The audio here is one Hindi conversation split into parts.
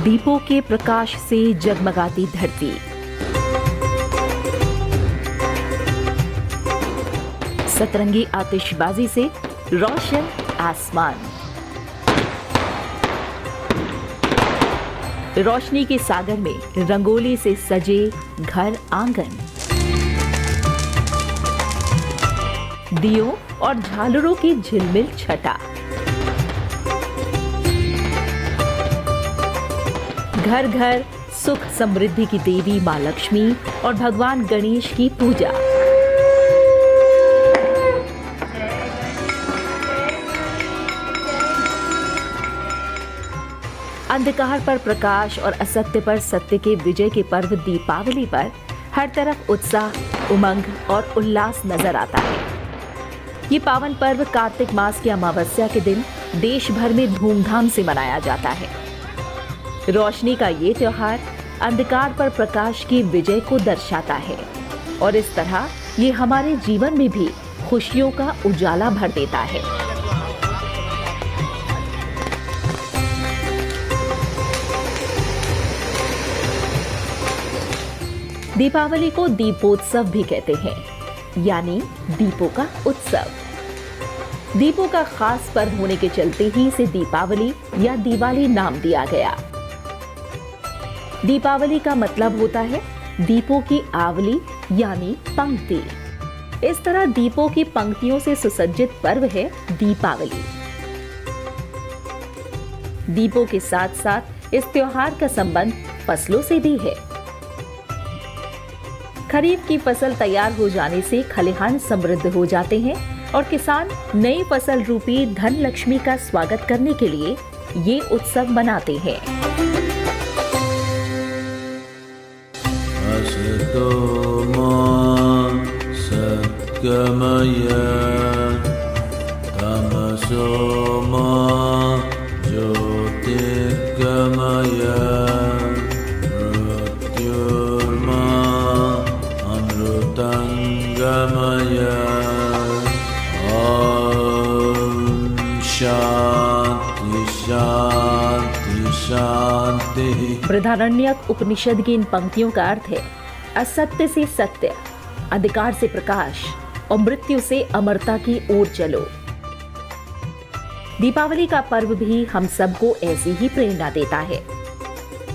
दीपों के प्रकाश से जगमगाती धरती, सतरंगी आतिशबाजी से रोशन आसमान, रोशनी के सागर में रंगोली से सजे घर आंगन, दियों और झालरों की झिलमिल छटा, घर घर सुख समृद्धि की देवी मां लक्ष्मी और भगवान गणेश की पूजा। अंधकार पर प्रकाश और असत्य पर सत्य के विजय के पर्व दीपावली पर हर तरफ उत्साह, उमंग और उल्लास नजर आता है। ये पावन पर्व कार्तिक मास की अमावस्या के दिन देश भर में धूमधाम से मनाया जाता है। रोशनी का ये त्योहार अंधकार पर प्रकाश की विजय को दर्शाता है और इस तरह ये हमारे जीवन में भी खुशियों का उजाला भर देता है। दीपावली को दीपोत्सव भी कहते हैं, यानी दीपों का उत्सव। दीपों का खास पर्व होने के चलते ही इसे दीपावली या दिवाली नाम दिया गया। दीपावली का मतलब होता है दीपों की आवली यानी पंक्ति। इस तरह दीपों की पंक्तियों से सुसज्जित पर्व है दीपावली। दीपों के साथ साथ इस त्योहार का संबंध फसलों से भी है। खरीफ की फसल तैयार हो जाने से खलिहान समृद्ध हो जाते हैं और किसान नई फसल रूपी धन लक्ष्मी का स्वागत करने के लिए ये उत्सव मनाते हैं। सद्गमय तमसो मा ज्योतिर्गमय मृत्युर्मा अमृतंगमय। ॐ शांति शांति शांति। बृहदारण्यक उपनिषद की इन पंक्तियों का अर्थ है असत्य से सत्य, अंधकार से प्रकाश और मृत्यु से अमरता की ओर चलो। दीपावली का पर्व भी हम सबको ऐसी ही प्रेरणा देता है।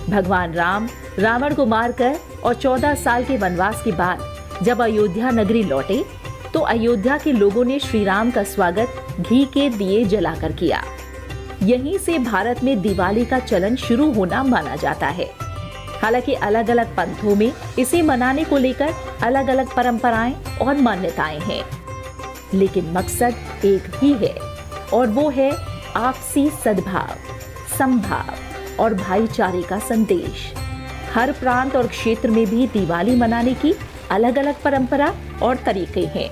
भगवान राम रावण को मारकर और 14 साल के वनवास के बाद जब अयोध्या नगरी लौटे तो अयोध्या के लोगों ने श्री राम का स्वागत घी के दिए जलाकर किया। यहीं से भारत में दिवाली का चलन शुरू होना माना जाता है। हालांकि अलग अलग पंथों में इसे मनाने को लेकर अलग अलग परंपराएं और मान्यताएं हैं, लेकिन मकसद एक ही है और वो है आपसी सद्भाव, समभाव और भाईचारे का संदेश। हर प्रांत और क्षेत्र में भी दिवाली मनाने की अलग अलग परंपरा और तरीके हैं।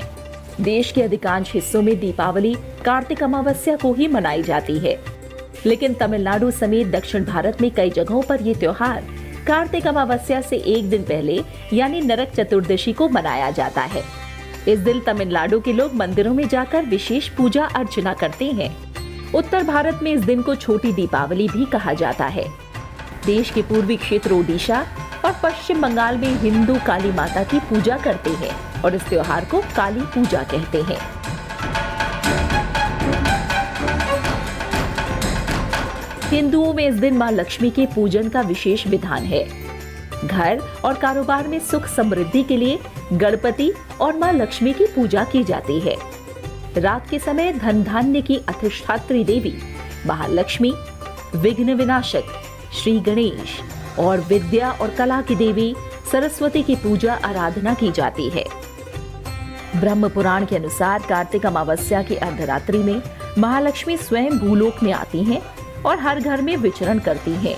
देश के अधिकांश हिस्सों में दीपावली कार्तिक अमावस्या को ही मनाई जाती है, लेकिन तमिलनाडु समेत दक्षिण भारत में कई जगहों पर ये त्योहार कार्तिक अमावस्या से एक दिन पहले यानी नरक चतुर्दशी को मनाया जाता है। इस दिन तमिलनाडु के लोग मंदिरों में जाकर विशेष पूजा अर्चना करते हैं। उत्तर भारत में इस दिन को छोटी दीपावली भी कहा जाता है। देश के पूर्वी क्षेत्र ओडिशा और पश्चिम बंगाल में हिंदू काली माता की पूजा करते हैं और इस त्योहार को काली पूजा कहते हैं। हिंदुओं में इस दिन मां लक्ष्मी के पूजन का विशेष विधान है। घर और कारोबार में सुख समृद्धि के लिए गणपति और मां लक्ष्मी की पूजा की जाती है। रात के समय धन धान्य की अधिष्ठात्री देवी महालक्ष्मी, विघ्न विनाशक श्री गणेश और विद्या और कला की देवी सरस्वती की पूजा आराधना की जाती है। ब्रह्म पुराण के अनुसार कार्तिक अमावस्या की अर्धरात्रि में महालक्ष्मी स्वयं भूलोक में आती हैं और हर घर में विचरण करती हैं।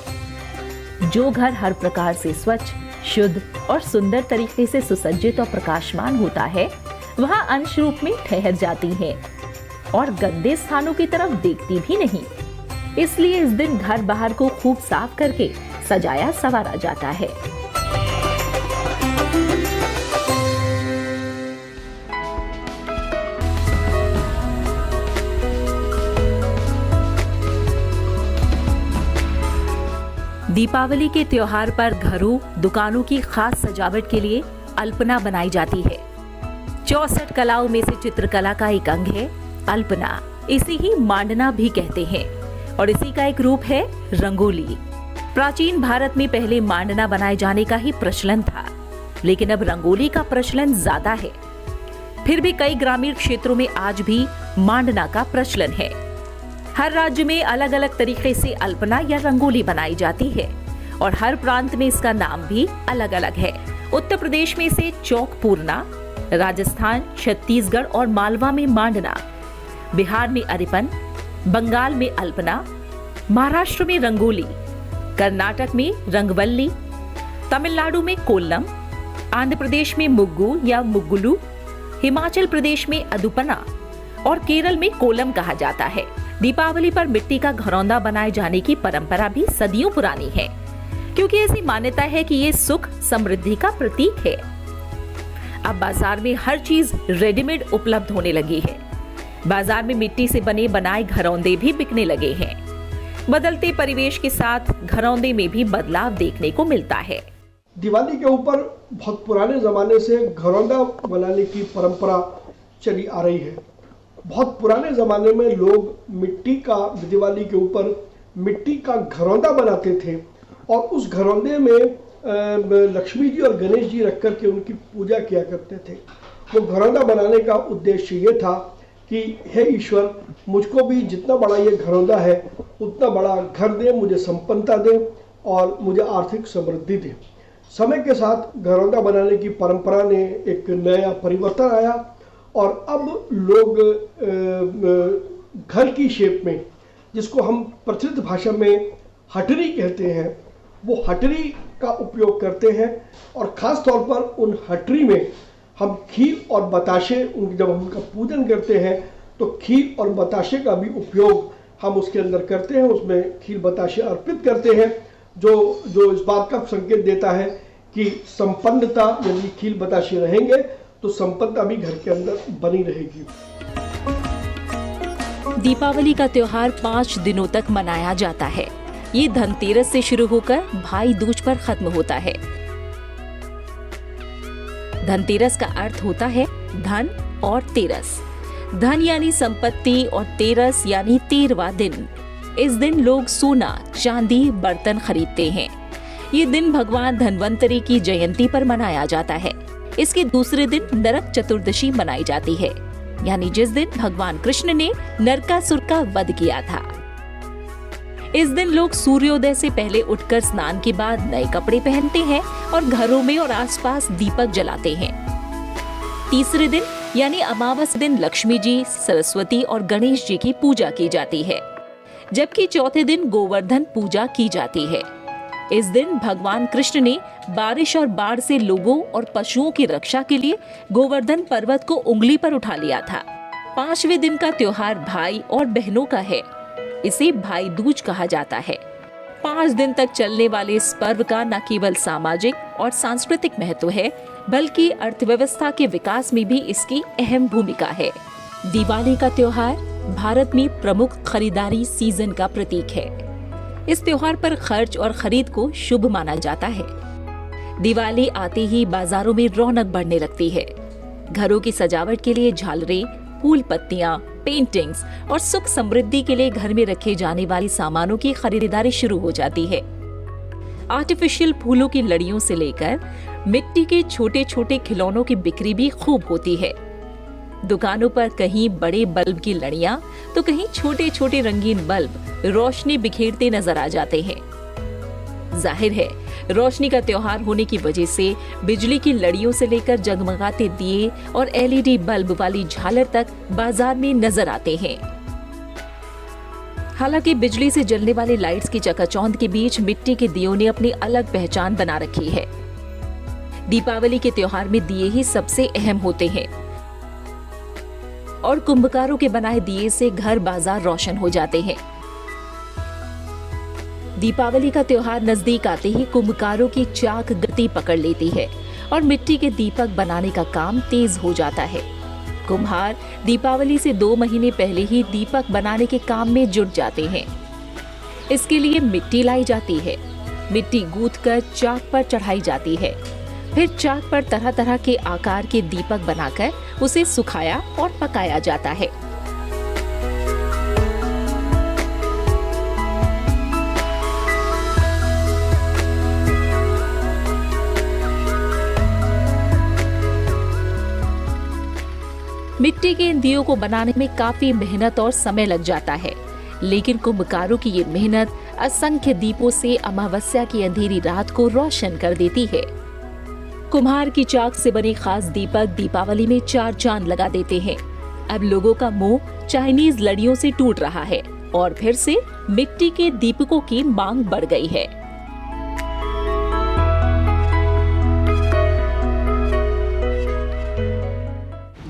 जो घर हर प्रकार से स्वच्छ, शुद्ध और सुंदर तरीके से सुसज्जित और प्रकाशमान होता है, वहां अंश रूप में ठहर जाती हैं और गंदे स्थानों की तरफ देखती भी नहीं। इसलिए इस दिन घर बाहर को खूब साफ करके सजाया संवारा जाता है। दीपावली के त्योहार पर घरों, दुकानों की खास सजावट के लिए अल्पना बनाई जाती है। 64 कलाओं में से चित्रकला का एक अंग है अल्पना। इसे ही मांडना भी कहते हैं और इसी का एक रूप है रंगोली। प्राचीन भारत में पहले मांडना बनाए जाने का ही प्रचलन था, लेकिन अब रंगोली का प्रचलन ज्यादा है। फिर भी कई ग्रामीण क्षेत्रों में आज भी मांडना का प्रचलन है। हर राज्य में अलग अलग तरीके से अल्पना या रंगोली बनाई जाती है और हर प्रांत में इसका नाम भी अलग अलग है। उत्तर प्रदेश में इसे चौक पूरना, राजस्थान, छत्तीसगढ़ और मालवा में मांडना, बिहार में अरिपन, बंगाल में अल्पना, महाराष्ट्र में रंगोली, कर्नाटक में रंगवल्ली, तमिलनाडु में कोल्लम, आंध्र प्रदेश में मुग्गू या मुग्गुलू, हिमाचल प्रदेश में अदुपना और केरल में कोलम कहा जाता है। दीपावली पर मिट्टी का घरौंदा बनाए जाने की परंपरा भी सदियों पुरानी है, क्योंकि ऐसी मान्यता है कि ये सुख समृद्धि का प्रतीक है। अब बाजार में हर चीज रेडीमेड उपलब्ध होने लगी है। बाजार में मिट्टी से बने बनाए घरौंदे भी बिकने लगे हैं। बदलते परिवेश के साथ घरौंदे में भी बदलाव देखने को मिलता है। दिवाली के ऊपर बहुत पुराने ज़माने से घरौंदा बनाने की परंपरा चली आ रही है। बहुत पुराने ज़माने में लोग मिट्टी का दिवाली के ऊपर मिट्टी का घरौंदा बनाते थे और उस घरौंदे में लक्ष्मी जी और गणेश जी रख कर के उनकी पूजा किया करते थे। वो घरौंदा बनाने का उद्देश्य ये था कि हे ईश्वर, मुझको भी जितना बड़ा ये घरौंदा है उतना बड़ा घर दे, मुझे संपन्नता दे और मुझे आर्थिक समृद्धि दे। समय के साथ घरौंदा बनाने की परंपरा ने एक नया परिवर्तन आया और अब लोग घर की शेप में, जिसको हम प्रचलित भाषा में हटरी कहते हैं, वो हटरी का उपयोग करते हैं और ख़ास तौर पर उन हटरी में हम खीर और बताशे, जब हम उनका पूजन करते हैं तो खीर और बताशे का भी उपयोग हम उसके अंदर करते हैं। उसमें खीर बताशे अर्पित करते हैं जो इस बात का संकेत देता है कि संपन्नता, यदि खीर बताशे रहेंगे तो संपन्नता भी घर के अंदर बनी रहेगी। दीपावली का त्योहार 5 दिनों तक मनाया जाता है। ये धनतेरस से शुरू होकर भाई दूज पर खत्म होता है। धनतेरस का अर्थ होता है धन और तेरस। धन यानी संपत्ति और तेरस यानी 13वां दिन। इस दिन लोग सोना, चांदी, बर्तन खरीदते हैं। ये दिन भगवान धन्वंतरी की जयंती पर मनाया जाता है। इसके दूसरे दिन नरक चतुर्दशी मनाई जाती है, यानी जिस दिन भगवान कृष्ण ने नरकासुर का वध किया था। इस दिन लोग सूर्योदय से पहले उठकर स्नान के बाद नए कपड़े पहनते हैं और घरों में और आसपास दीपक जलाते हैं। तीसरे दिन यानी अमावस दिन लक्ष्मी जी, सरस्वती और गणेश जी की पूजा की जाती है, जबकि चौथे दिन गोवर्धन पूजा की जाती है। इस दिन भगवान कृष्ण ने बारिश और बाढ़ से लोगों और पशुओं की रक्षा के लिए गोवर्धन पर्वत को उंगली पर उठा लिया था। 5वें दिन का त्योहार भाई और बहनों का है। इसे भाई दूज कहा जाता है। 5 दिन तक चलने वाले इस पर्व का न केवल सामाजिक और सांस्कृतिक महत्व है, बल्कि अर्थव्यवस्था के विकास में भी इसकी अहम भूमिका है। दिवाली का त्योहार भारत में प्रमुख खरीदारी सीजन का प्रतीक है। इस त्योहार पर खर्च और खरीद को शुभ माना जाता है। दिवाली आते ही बाजारों में रौनक बढ़ने लगती है। घरों की सजावट के लिए झालरें, फूल पत्तियां, पेंटिंग्स और सुख समृद्धि के लिए घर में रखे जाने वाली सामानों की खरीदारी शुरू हो जाती है। आर्टिफिशियल फूलों की लड़ियों से लेकर मिट्टी के छोटे छोटे खिलौनों की बिक्री भी खूब होती है। दुकानों पर कहीं बड़े बल्ब की लड़ियां तो कहीं छोटे छोटे रंगीन बल्ब रोशनी बिखेरते नजर आ जाते हैं। जाहिर है, रोशनी का त्योहार होने की वजह से बिजली की लड़ियों से लेकर जगमगाते दिए और एलईडी बल्ब वाली झालर तक बाजार में नजर आते हैं। हालांकि बिजली से जलने वाली लाइट्स की चकाचौंध के बीच मिट्टी के दियों ने अपनी अलग पहचान बना रखी है। दीपावली के त्योहार में दिए ही सबसे अहम होते हैं और कुंभकारों के बनाए दिए से घर बाजार रोशन हो जाते हैं। दीपावली का त्योहार नजदीक आते ही कुंभकारों की चाक गति पकड़ लेती है और मिट्टी के दीपक बनाने का काम तेज हो जाता है। कुम्हार दीपावली से 2 महीने पहले ही दीपक बनाने के काम में जुट जाते हैं। इसके लिए मिट्टी लाई जाती है। मिट्टी गूंथकर चाक पर चढ़ाई जाती है। फिर चाक पर तरह तरह के आकार के दीपक बनाकर उसे सुखाया और पकाया जाता है। मिट्टी के इन दियों को बनाने में काफी मेहनत और समय लग जाता है, लेकिन कुंभकारों की ये मेहनत असंख्य दीपों से अमावस्या की अंधेरी रात को रोशन कर देती है। कुम्हार की चाक से बने खास दीपक दीपावली में चार चांद लगा देते हैं। अब लोगों का मुंह चाइनीज लड़ियों से टूट रहा है और फिर से मिट्टी के दीपकों की मांग बढ़ गई है।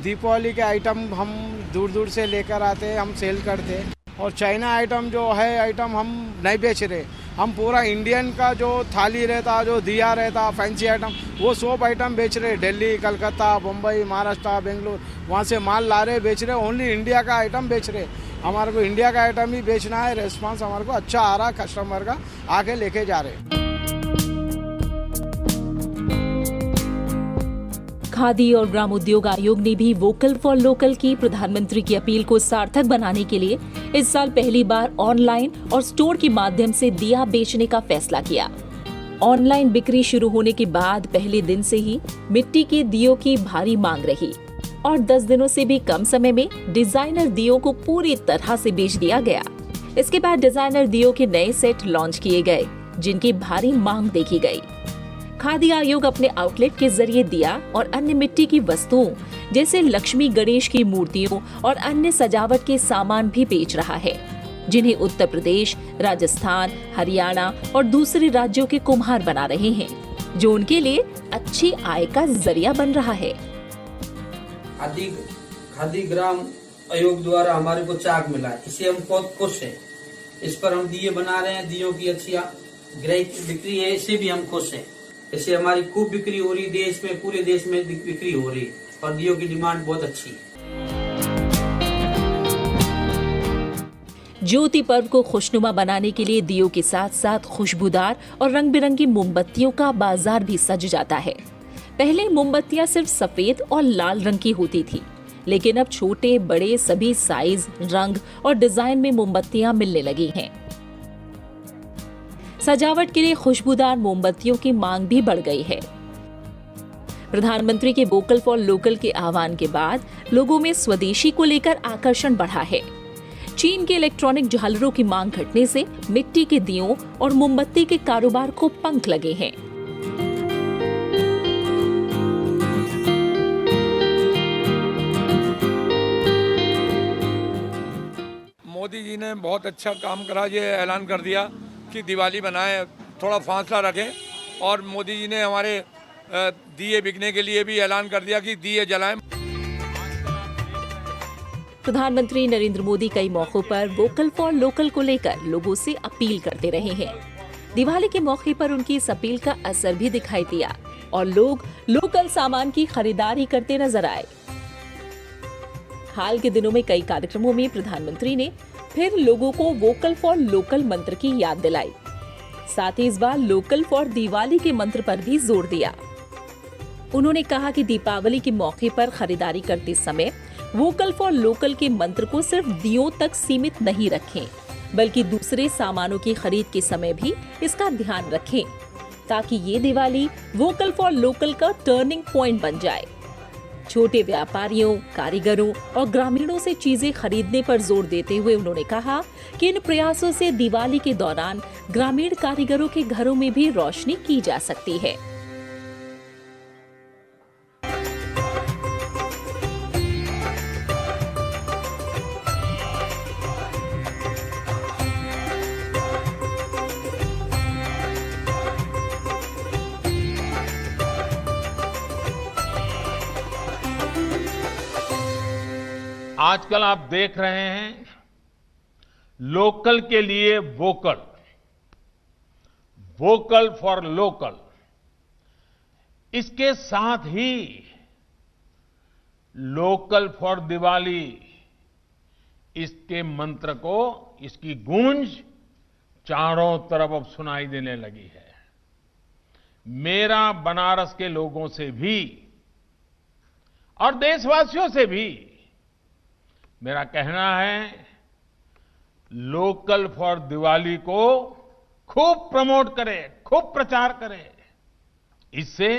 दीपावली के आइटम हम दूर दूर से लेकर आते हैं, हम सेल करते हैं। और चाइना आइटम जो है आइटम हम नहीं बेच रहे। हम पूरा इंडियन का जो थाली रहता, जो दिया रहता, फैंसी आइटम, वो सब आइटम बेच रहे। दिल्ली, कलकत्ता, मुंबई, महाराष्ट्र, बेंगलुरु, वहाँ से माल ला रहे, बेच रहे। ओनली इंडिया का आइटम बेच रहे। हमारे को इंडिया का आइटम ही बेचना है। रेस्पॉन्स हमारे को अच्छा आ रहा, कस्टमर का आके लेके जा रहे। खादी और ग्राम उद्योग आयोग ने भी वोकल फॉर लोकल की प्रधानमंत्री की अपील को सार्थक बनाने के लिए इस साल पहली बार ऑनलाइन और स्टोर के माध्यम से दिया बेचने का फैसला किया। ऑनलाइन बिक्री शुरू होने के बाद पहले दिन से ही मिट्टी के दियों की भारी मांग रही और 10 दिनों से भी कम समय में डिजाइनर दियों को पूरी तरह से बेच दिया गया। इसके बाद डिजाइनर दियों के नए सेट लॉन्च किए गए, जिनकी भारी मांग देखी गई। खादी आयोग अपने आउटलेट के जरिए दिया और अन्य मिट्टी की वस्तुओं जैसे लक्ष्मी गणेश की मूर्तियों और अन्य सजावट के सामान भी बेच रहा है, जिन्हें उत्तर प्रदेश, राजस्थान, हरियाणा और दूसरे राज्यों के कुम्हार बना रहे हैं, जो उनके लिए अच्छी आय का जरिया बन रहा है। खादी ग्राम आयोग द्वारा हमारे को चाक मिला है, इससे हम बहुत खुश हैं। इस पर हम दिए बना रहे हैं, दियों की अच्छी बिक्री है, इससे भी हम खुश हैं। इससे हमारी खूब बिक्री हो रही, देश में, पूरे देश में बिक्री हो रही और दियों की डिमांड बहुत अच्छी है। ज्योति पर्व को खुशनुमा बनाने के लिए दियों के साथ साथ खुशबूदार और रंग बिरंगी मोमबत्तियों का बाजार भी सज जाता है। पहले मोमबत्तियां सिर्फ सफेद और लाल रंग की होती थी, लेकिन अब छोटे बड़े सभी साइज, रंग और डिजाइन में मोमबत्तियां मिलने लगी हैं। सजावट के लिए खुशबूदार मोमबत्तियों की मांग भी बढ़ गई है। प्रधानमंत्री के वोकल फॉर लोकल के आह्वान के बाद लोगों में स्वदेशी को लेकर आकर्षण बढ़ा है। चीन के इलेक्ट्रॉनिक झालरों की मांग घटने से मिट्टी के दियों और मोमबत्ती के कारोबार को पंख लगे हैं। मोदी जी ने बहुत अच्छा काम करा, ये ऐलान कर दिया कि दिवाली बनाएं, थोड़ा फासला रखें। और मोदी जी ने हमारे दिए बिकने के लिए भी ऐलान कर दिया कि दिए जलाएं। प्रधानमंत्री नरेंद्र मोदी कई मौकों पर वोकल फॉर लोकल को लेकर लोगों से अपील करते रहे हैं। दिवाली के मौके पर उनकी इस अपील का असर भी दिखाई दिया और लोग लोकल सामान की खरीदारी करते नजर आए। हाल के दिनों में कई कार्यक्रमों में प्रधानमंत्री ने फिर लोगों को वोकल फॉर लोकल मंत्र की याद दिलाई। साथ ही इस बार लोकल फॉर दिवाली के मंत्र पर भी जोर दिया। उन्होंने कहा कि दीपावली के मौके पर खरीदारी करते समय वोकल फॉर लोकल के मंत्र को सिर्फ दियों तक सीमित नहीं रखें, बल्कि दूसरे सामानों की खरीद के समय भी इसका ध्यान रखें, ताकि ये दिवाली वोकल फॉर लोकल का टर्निंग पॉइंट बन जाए। छोटे व्यापारियों, कारीगरों और ग्रामीणों से चीजें खरीदने पर जोर देते हुए उन्होंने कहा कि इन प्रयासों से दिवाली के दौरान ग्रामीण कारीगरों के घरों में भी रोशनी की जा सकती है। आजकल आप देख रहे हैं लोकल के लिए वोकल, वोकल फॉर लोकल। इसके साथ ही लोकल फॉर दिवाली, इसके मंत्र को, इसकी गूंज चारों तरफ अब सुनाई देने लगी है। मेरा बनारस के लोगों से भी और देशवासियों से भी मेरा कहना है, लोकल फॉर दिवाली को खूब प्रमोट करें, खूब प्रचार करें। इससे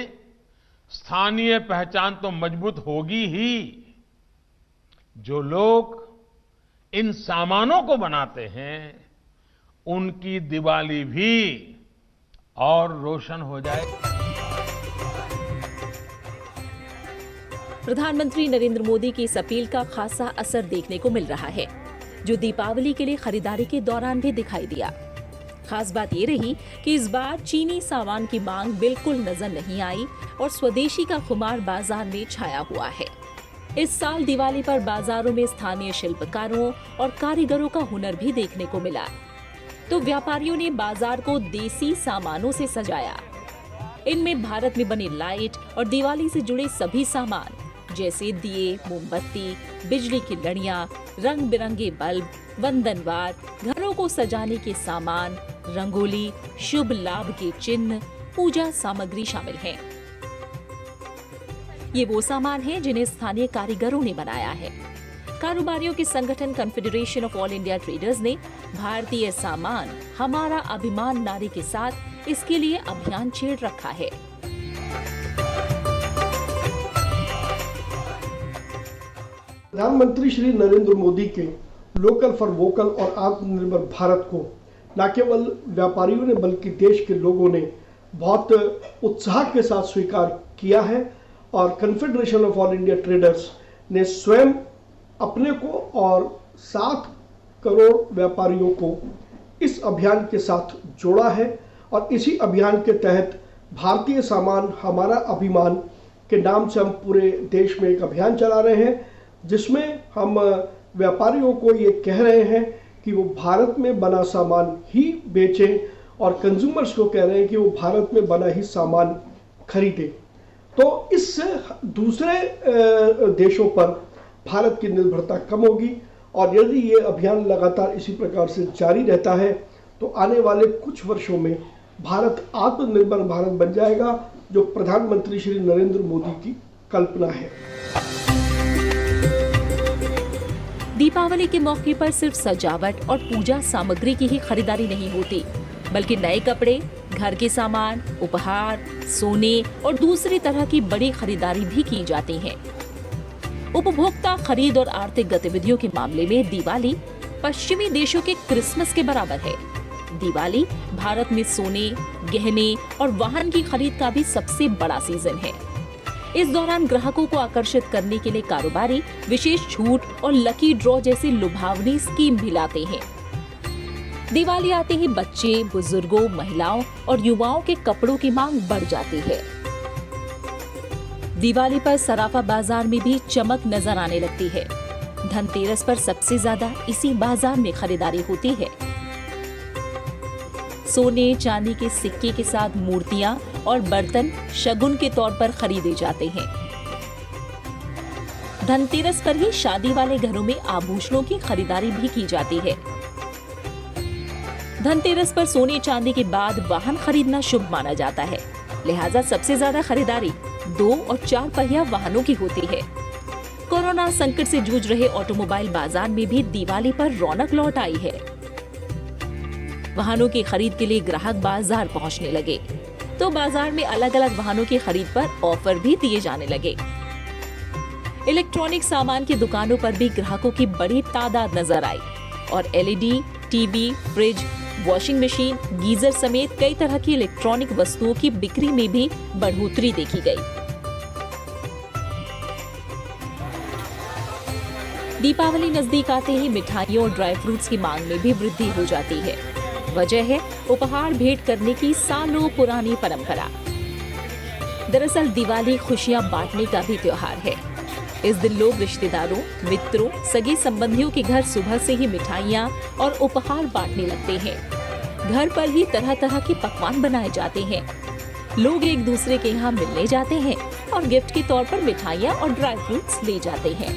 स्थानीय पहचान तो मजबूत होगी ही, जो लोग इन सामानों को बनाते हैं उनकी दिवाली भी और रोशन हो जाएगी। प्रधानमंत्री नरेंद्र मोदी की इस अपील का खासा असर देखने को मिल रहा है, जो दीपावली के लिए खरीदारी के दौरान भी दिखाई दिया। खास बात ये रही कि इस बार चीनी सामान की मांग बिल्कुल नजर नहीं आई और स्वदेशी का खुमार बाजार में छाया हुआ है। इस साल दिवाली पर बाजारों में स्थानीय शिल्पकारों और कारीगरों का हुनर भी देखने को मिला, तो व्यापारियों ने बाजार को देसी सामानों से सजाया। इनमें भारत में बने लाइट और दिवाली से जुड़े सभी सामान जैसे दिए, मोमबत्ती, बिजली की लड़ियां, रंग बिरंगे बल्ब, वंदनवार, घरों को सजाने के सामान, रंगोली, शुभ लाभ के चिन्ह, पूजा सामग्री शामिल हैं। ये वो सामान हैं जिन्हें स्थानीय कारीगरों ने बनाया है। कारोबारियों के संगठन confederation of all India traders ने भारतीय सामान हमारा अभिमान नारे के साथ इसके लिए अभियान छेड़ रखा है। प्रधानमंत्री श्री नरेंद्र मोदी के लोकल फॉर वोकल और आत्मनिर्भर भारत को न केवल व्यापारियों ने बल्कि देश के लोगों ने बहुत उत्साह के साथ स्वीकार किया है और confederation of all India traders ने स्वयं अपने को और 7 करोड़ व्यापारियों को इस अभियान के साथ जोड़ा है और इसी अभियान के तहत भारतीय सामान हमारा अभिमान के नाम से हम पूरे देश में एक अभियान चला रहे हैं, जिसमें हम व्यापारियों को ये कह रहे हैं कि वो भारत में बना सामान ही बेचें और कंज्यूमर्स को कह रहे हैं कि वो भारत में बना ही सामान खरीदें। तो इससे दूसरे देशों पर भारत की निर्भरता कम होगी और यदि ये अभियान लगातार इसी प्रकार से जारी रहता है तो आने वाले कुछ वर्षों में भारत आत्मनिर्भर भारत बन जाएगा, जो प्रधानमंत्री श्री नरेंद्र मोदी की कल्पना है। दीपावली के मौके पर सिर्फ सजावट और पूजा सामग्री की ही खरीदारी नहीं होती, बल्कि नए कपड़े, घर के सामान, उपहार, सोने और दूसरी तरह की बड़ी खरीदारी भी की जाती है। उपभोक्ता खरीद और आर्थिक गतिविधियों के मामले में दिवाली पश्चिमी देशों के क्रिसमस के बराबर है। दिवाली भारत में सोने, गहने और वाहन की खरीद का भी सबसे बड़ा सीजन है। इस दौरान ग्राहकों को आकर्षित करने के लिए कारोबारी विशेष छूट और लकी ड्रॉ जैसी लुभावनी स्कीम भी लाते हैं। दिवाली आते ही बच्चे, बुजुर्गों, महिलाओं और युवाओं के कपड़ों की मांग बढ़ जाती है। दिवाली पर सराफा बाजार में भी चमक नजर आने लगती है। धनतेरस पर सबसे ज्यादा इसी बाजार में खरीदारी होती है। सोने, चांदी के सिक्के के साथ मूर्तियां और बर्तन शगुन के तौर पर खरीदे जाते हैं। धनतेरस पर ही शादी वाले घरों में आभूषणों की खरीदारी भी की जाती है। धनतेरस पर सोने चांदी के बाद वाहन खरीदना शुभ माना जाता है, लिहाजा सबसे ज्यादा खरीदारी 2 और 4 पहिया वाहनों की होती है। कोरोना संकट से जूझ रहे ऑटोमोबाइल बाजार में भी दिवाली पर रौनक लौट आई है। वाहनों की खरीद के लिए ग्राहक बाजार पहुंचने लगे, तो बाजार में अलग अलग वाहनों की खरीद पर ऑफर भी दिए जाने लगे। इलेक्ट्रॉनिक सामान की दुकानों पर भी ग्राहकों की बड़ी तादाद नजर आई और LED, TV, fridge, washing machine, geyser समेत कई तरह की इलेक्ट्रॉनिक वस्तुओं की बिक्री में भी बढ़ोतरी देखी गई। दीपावली नजदीक आते ही मिठाइयों और ड्राई फ्रूट्स की मांग में भी वृद्धि हो जाती है। वजह है उपहार भेंट करने की सालों पुरानी परंपरा। दरअसल दिवाली खुशियां बांटने का भी त्योहार है। इस दिन लोग रिश्तेदारों, मित्रों, सगे संबंधियों के घर सुबह से ही मिठाइयां और उपहार बांटने लगते हैं। घर पर ही तरह तरह के पकवान बनाए जाते हैं। लोग एक दूसरे के यहाँ मिलने जाते हैं और गिफ्ट के तौर पर मिठाइयां और ड्राई फ्रूट्स ले जाते हैं।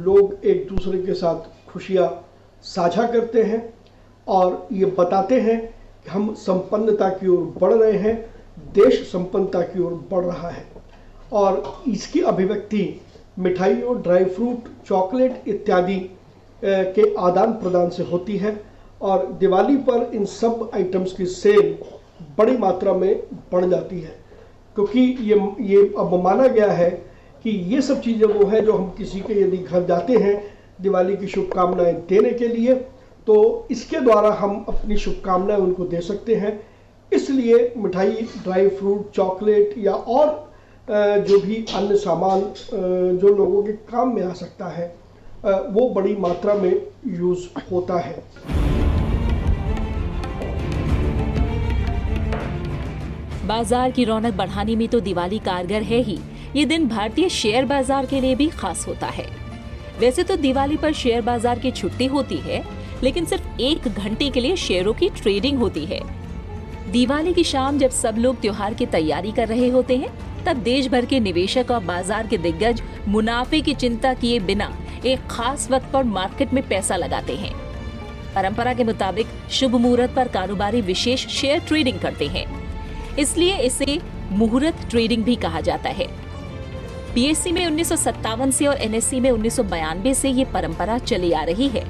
लोग एक दूसरे के साथ खुशियां साझा करते हैं और ये बताते हैं कि हम संपन्नता की ओर बढ़ रहे हैं, देश संपन्नता की ओर बढ़ रहा है। और इसकी अभिव्यक्ति मिठाइयों, ड्राई फ्रूट, चॉकलेट इत्यादि के आदान प्रदान से होती है और दिवाली पर इन सब आइटम्स की सेल बड़ी मात्रा में बढ़ जाती है, क्योंकि ये अब माना गया है कि ये सब चीज़ें वो हैं जो हम किसी के यदि घर जाते हैं दिवाली की शुभकामनाएं देने के लिए, तो इसके द्वारा हम अपनी शुभकामनाएं उनको दे सकते हैं। इसलिए मिठाई, ड्राई फ्रूट, चॉकलेट या और जो भी अन्य सामान जो लोगों के काम में आ सकता है वो बड़ी मात्रा में यूज़ होता है। बाजार की रौनक बढ़ाने में तो दिवाली कारगर है ही, ये दिन भारतीय शेयर बाजार के लिए भी खास होता है। वैसे तो दिवाली पर शेयर बाजार की छुट्टी होती है, लेकिन सिर्फ 1 घंटे के लिए शेयरों की ट्रेडिंग होती है। दिवाली की शाम जब सब लोग त्योहार की तैयारी कर रहे होते हैं, तब देश भर के निवेशक और बाजार के दिग्गज मुनाफे की चिंता किए बिना एक खास वक्त पर मार्केट में पैसा लगाते हैं। परंपरा के मुताबिक शुभ मुहूर्त पर कारोबारी विशेष शेयर ट्रेडिंग करते हैं, इसलिए इसे मुहूर्त ट्रेडिंग भी कहा जाता है। बीएसई में 1957 से और एनएसई में 1992 से ये परंपरा चली आ रही है।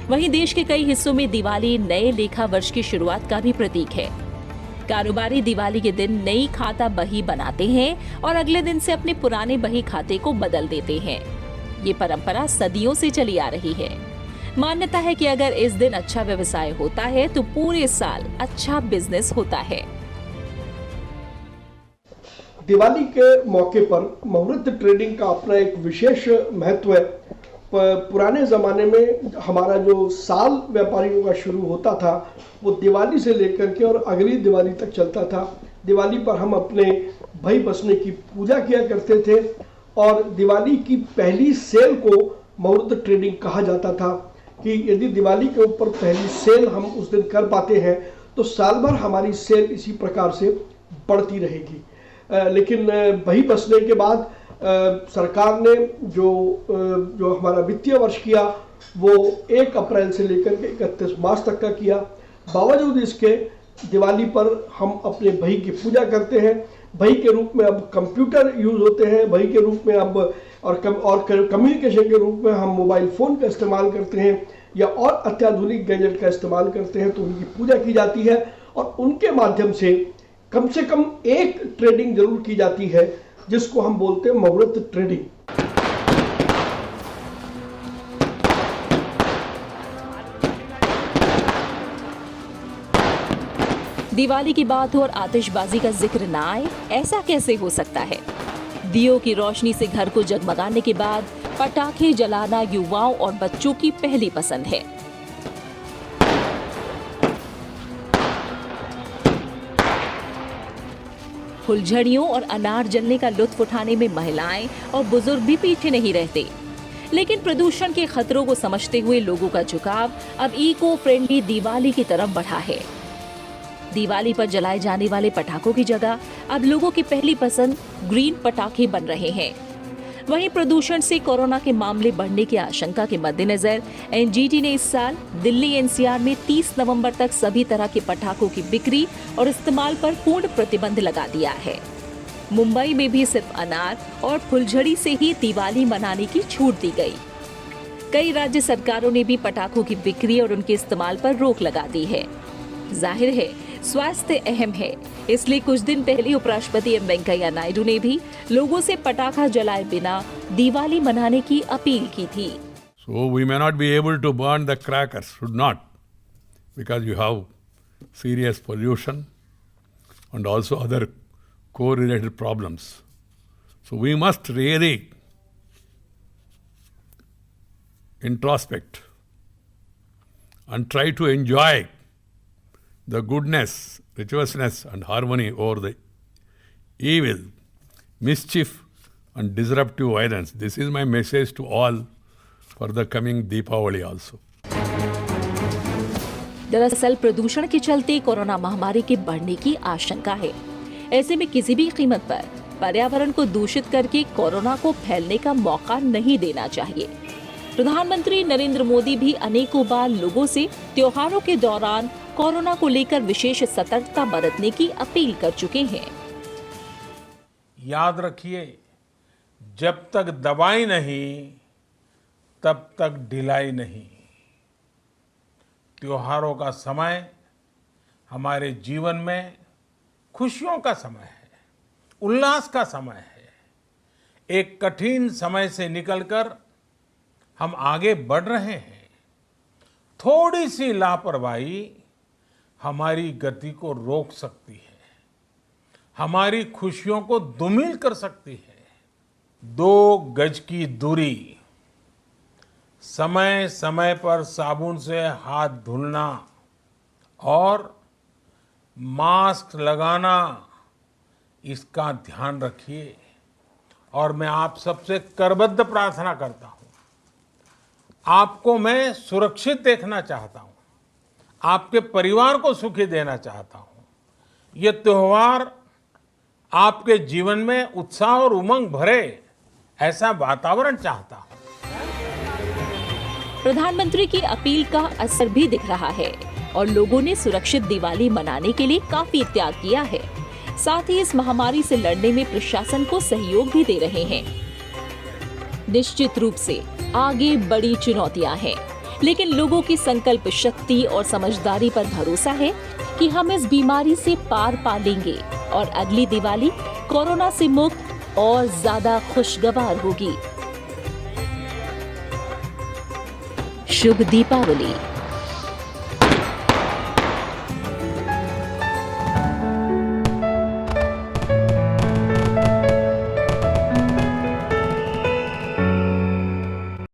वहीं देश के कई हिस्सों में दिवाली नए लेखा वर्ष की शुरुआत का भी प्रतीक है। कारोबारी दिवाली के दिन नई खाता बही बनाते हैं और अगले दिन से अपने पुराने बही खाते को बदल देते हैं। ये परंपरा सदियों से चली आ रही है। मान्यता है कि अगर इस दिन अच्छा व्यवसाय होता है तो पूरे साल अच्छा बिजनेस होता है। दिवाली के मौके पर मुहूर्त ट्रेडिंग का अपना एक विशेष महत्व है। पुराने ज़माने में हमारा जो साल व्यापारियों का शुरू होता था वो दिवाली से लेकर के और अगली दिवाली तक चलता था। दिवाली पर हम अपने भाई बसने की पूजा किया करते थे और दिवाली की पहली सेल को मुहूर्त ट्रेडिंग कहा जाता था कि यदि दिवाली के ऊपर पहली सेल हम उस दिन कर पाते हैं तो साल भर हमारी सेल इसी प्रकार से बढ़ती रहेगी। लेकिन बही बसने के बाद सरकार ने जो हमारा वित्तीय वर्ष किया वो 1 अप्रैल से लेकर के 31 मार्च तक का किया। बावजूद इसके दिवाली पर हम अपने बही की पूजा करते हैं। बही के रूप में अब कंप्यूटर यूज़ होते हैं, बही के रूप में अब और कम्युनिकेशन के रूप में हम मोबाइल फ़ोन का इस्तेमाल करते हैं या और अत्याधुनिक गैजेट का इस्तेमाल करते हैं, तो उनकी पूजा की जाती है और उनके माध्यम से कम एक ट्रेडिंग जरूर की जाती है जिसको हम बोलते हैं मुहूर्त ट्रेडिंग। दिवाली की बात हो और आतिशबाजी का जिक्र ना आए, ऐसा कैसे हो सकता है। दियों की रोशनी से घर को जगमगाने के बाद पटाखे जलाना युवाओं और बच्चों की पहली पसंद है। फुलझड़ियों और अनार जलने का लुत्फ उठाने में महिलाएं और बुजुर्ग भी पीछे नहीं रहते। लेकिन प्रदूषण के खतरों को समझते हुए लोगों का झुकाव अब इको फ्रेंडली दिवाली की तरफ बढ़ा है। दिवाली पर जलाए जाने वाले पटाखों की जगह अब लोगों की पहली पसंद ग्रीन पटाखे बन रहे हैं। वहीं प्रदूषण से कोरोना के मामले बढ़ने की आशंका के मद्देनजर एनजीटी ने इस साल दिल्ली एनसीआर में 30 नवंबर तक सभी तरह के पटाखों की बिक्री और इस्तेमाल पर पूर्ण प्रतिबंध लगा दिया है। मुंबई में भी सिर्फ अनार और फुलझड़ी से ही दिवाली मनाने की छूट दी गई। कई राज्य सरकारों ने भी पटाखों की बिक्री और उनके इस्तेमाल पर रोक लगा दी है। जाहिर है स्वास्थ्य अहम है, इसलिए कुछ दिन पहले उपराष्ट्रपति एम वेंकैया नायडू ने भी लोगों से पटाखा जलाए बिना दिवाली मनाने की अपील की थी। So we may not be able to burn the crackers, should not, because you have serious pollution and also other co-related problems. So we must really introspect and try to enjoy the goodness, virtuousness and harmony over the evil, mischief and disruptive violence. This is my message to all for the coming Deepavali also. दरअसल प्रदूषण के चलते कोरोना महामारी के बढ़ने की आशंका है। ऐसे में किसी भी कीमत पर पर्यावरण को दूषित करके कोरोना को फैलने का मौका नहीं देना चाहिए। प्रधानमंत्री नरेंद्र मोदी भी अनेकों बार लोगों से त्योहारों के दौरान कोरोना को लेकर विशेष सतर्कता बरतने की अपील कर चुके हैं। याद रखिए, जब तक दवाई नहीं तब तक ढिलाई नहीं। त्योहारों का समय हमारे जीवन में खुशियों का समय है, उल्लास का समय है। एक कठिन समय से निकलकर हम आगे बढ़ रहे हैं। थोड़ी सी लापरवाही हमारी गति को रोक सकती है, हमारी खुशियों को धूमिल कर सकती है। 2 गज की दूरी, समय समय पर साबुन से हाथ धुलना और मास्क लगाना, इसका ध्यान रखिए। और मैं आप सबसे करबद्ध प्रार्थना करता हूं, आपको मैं सुरक्षित देखना चाहता हूं, आपके परिवार को सुखी देना चाहता हूं। ये त्योहार आपके जीवन में उत्साह और उमंग भरे, ऐसा वातावरण चाहता हूं। प्रधानमंत्री की अपील का असर भी दिख रहा है और लोगों ने सुरक्षित दिवाली मनाने के लिए काफी त्याग किया है। साथ ही इस महामारी से लड़ने में प्रशासन को सहयोग भी दे रहे हैं। निश्चित रूप से आगे बड़ी चुनौतियां हैं, लेकिन लोगों की संकल्प शक्ति और समझदारी पर भरोसा है कि हम इस बीमारी से पार पा लेंगे और अगली दिवाली कोरोना से मुक्त और ज्यादा खुशगवार होगी। शुभ दीपावली।